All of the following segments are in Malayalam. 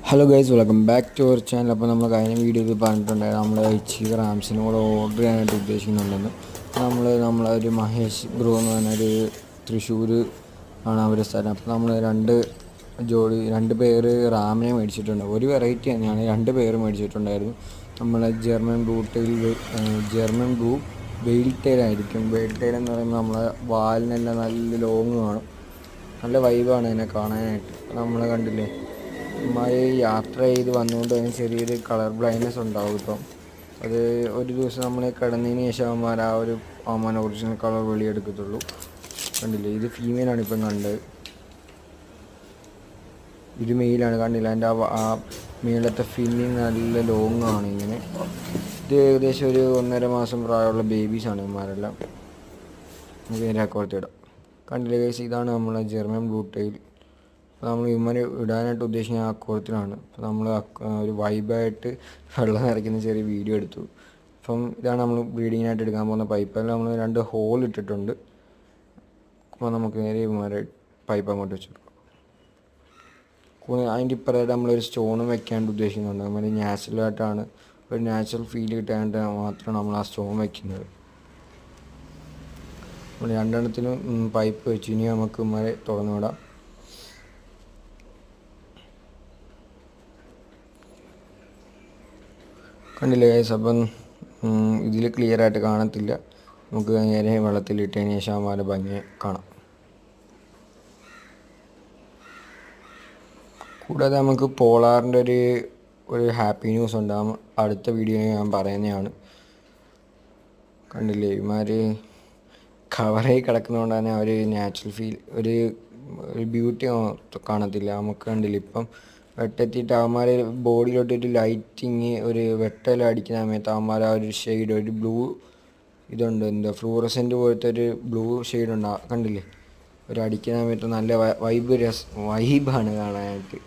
Hello guys, welcome back to our channel. അപ്പോൾ നമ്മൾ കഴിഞ്ഞ വീഡിയോയിൽ പറഞ്ഞിട്ടുണ്ടായിരുന്നു നമ്മൾ ഇച്ചിരി റാംസിനും കൂടെ ഓർഡർ ചെയ്യാനായിട്ട് ഉദ്ദേശിക്കുന്നുണ്ടെന്ന്. നമ്മളൊരു മഹേഷ് ബ്രോ എന്ന് പറഞ്ഞൊരു തൃശ്ശൂർ ആണ് അവരുടെ സ്ഥലം. അപ്പോൾ നമ്മൾ രണ്ട് പേര് റാമിനെ മേടിച്ചിട്ടുണ്ട്. ഒരു വെറൈറ്റി തന്നെയാണ്, രണ്ട് പേര് മേടിച്ചിട്ടുണ്ടായിരുന്നു. നമ്മൾ ജർമ്മൻ ബ്ലൂ വെയിൽ ടൈലായിരിക്കും. വെയിൽ ടൈൽ എന്ന് പറയുമ്പോൾ നമ്മളെ വാലിനെല്ലാം നല്ല ലോങ് കാണും, നല്ല വൈബാണ് അതിനെ കാണാനായിട്ട്. നമ്മൾ കണ്ടില്ലേ, ഇമാര് യാത്ര ചെയ്ത് വന്നുകൊണ്ട് അതിന് ചെറിയൊരു കളർ ബ്ലൈൻഡ്നെസ് ഉണ്ടാവും. ഇപ്പം അത് ഒരു ദിവസം നമ്മൾ കിടന്നതിന് ശേഷം അവന്മാർ ഒറിജിനൽ കളർ വെളിയെടുക്കത്തുള്ളൂ. കണ്ടില്ലേ, ഇത് ഫീമെയിലാണ് ഇപ്പം കണ്ടത്, ഇത് മെയിലാണ്. കണ്ടില്ല, അതിൻ്റെ ആ മേളത്തെ ഫിന്നിങ് നല്ല ലോങ് ആണ്. ഇങ്ങനെ ഇത് ഏകദേശം ഒരു 1.5 മാസം പ്രായമുള്ള ബേബീസാണ് ഇവന്മാരെല്ലാം. നമുക്ക് നേരെ അക്കോർത്തിടാം. കണ്ടില്ലേ ഗൈസ്, ഇതാണ് നമ്മളെ ജർമ്മൻ ബ്ലൂ ടൈൽ. അപ്പോൾ നമ്മൾ ഇവന്മാരെ ഇടാനായിട്ട് ഉദ്ദേശിക്കുന്ന അക്കോളത്തിലാണ്. അപ്പോൾ നമ്മൾ ഒരു വൈബായിട്ട് വെള്ളം നിറയ്ക്കുന്ന ചെറിയ വീഡിയോ എടുത്തു. അപ്പം ഇതാണ് നമ്മൾ ബ്രീഡിങ്ങിനായിട്ട് എടുക്കാൻ പോകുന്ന പൈപ്പ്. അതിൽ നമ്മൾ 2 ഹോൾ ഇട്ടിട്ടുണ്ട്. അപ്പോൾ നമുക്ക് നേരെ ഇവന്മാരെ പൈപ്പ് അങ്ങോട്ട് വെച്ചു കൊടുക്കാം. അതിൻ്റെ ഇപ്പുറമായിട്ട് നമ്മളൊരു സ്റ്റോണും വെക്കാണ്ട് ഉദ്ദേശിക്കുന്നുണ്ട്. നമ്മൾ നാച്ചുറലായിട്ടാണ്, ഒരു നാച്ചുറൽ ഫീൽ കിട്ടാനായിട്ട് മാത്രമാണ് നമ്മൾ ആ സ്റ്റോൺ വയ്ക്കുന്നത്. നമ്മൾ 2 പൈപ്പ് വെച്ച് ഇനി നമുക്ക് ഇവന്മാരെ തുറന്നു വിടാം. കണ്ടില്ലേ ഗൈസ്, അപ്പം ഇതിൽ ക്ലിയറായിട്ട് കാണത്തില്ല. നമുക്ക് നേരെ വെള്ളത്തിലിട്ടതിന് ശേഷം അവന്മാരെ ഭംഗി കാണാം. കൂടാതെ നമുക്ക് പോളാറിൻ്റെ ഒരു ഹാപ്പി ന്യൂസ് ഉണ്ടാകും, അടുത്ത വീഡിയോയിൽ ഞാൻ പറയുന്നതാണ്. കണ്ടില്ലേ, ഇവന്മാർ കവറായി കിടക്കുന്നതുകൊണ്ട് തന്നെ ഒരു നാച്ചുറൽ ഫീൽ, ഒരു ബ്യൂട്ടി കാണത്തില്ല നമുക്ക്. കണ്ടില്ല, ഇപ്പം വെട്ടെത്തിയിട്ട് അവന്മാർ ബോഡിയിലോട്ടൊരു ലൈറ്റിങ്, ഒരു വെട്ടെല്ലാം അടിക്കുന്ന സമയത്ത് അവന്മാർ ആ ഒരു ഷെയ്ഡ്, ഒരു ബ്ലൂ ഇതുണ്ട്, എന്താ ഫ്ലൂറസെൻ്റ് പോലത്തെ ഒരു ബ്ലൂ ഷെയ്ഡ് ഉണ്ട്. കണ്ടില്ലേ, ഒരു അടിക്കുന്ന സമയത്ത് നല്ല വൈബാണ് കാണാനായിട്ട്.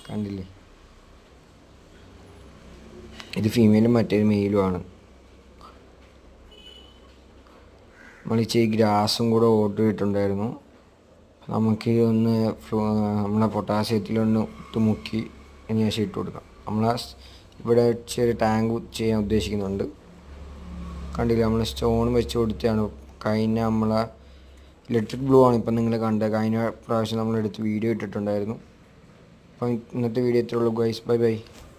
കണ്ടില്ലേ, ഇത് ഫീമെയിലും മറ്റേത് മെയിലുമാണ്. നമ്മൾ ഇച്ചിരി ഗ്രാസും കൂടെ ഓർഡർ ചെയ്തിട്ടുണ്ടായിരുന്നു. നമുക്ക് നമ്മളെ പൊട്ടാസ്യത്തിലൊന്ന് മുക്കി അതിന് ശേഷം ഇട്ട് കൊടുക്കാം. ഇവിടെ ചെറിയ ടാങ്ക് ചെയ്യാൻ ഉദ്ദേശിക്കുന്നുണ്ട്. കണ്ടില്ല, നമ്മൾ സ്റ്റോൺ വെച്ച് കൊടുത്താണ്. നമ്മളെ ഇലക്ട്രിക് ബ്ലൂ ആണ് ഇപ്പം നിങ്ങൾ കണ്ടത്. കഴിഞ്ഞ പ്രാവശ്യം നമ്മളെടുത്ത് വീഡിയോ ഇട്ടിട്ടുണ്ടായിരുന്നു. അപ്പം ഇന്നത്തെ വീഡിയോ ഇത്രയുള്ളൂ ഗൈസ്. Bye bye.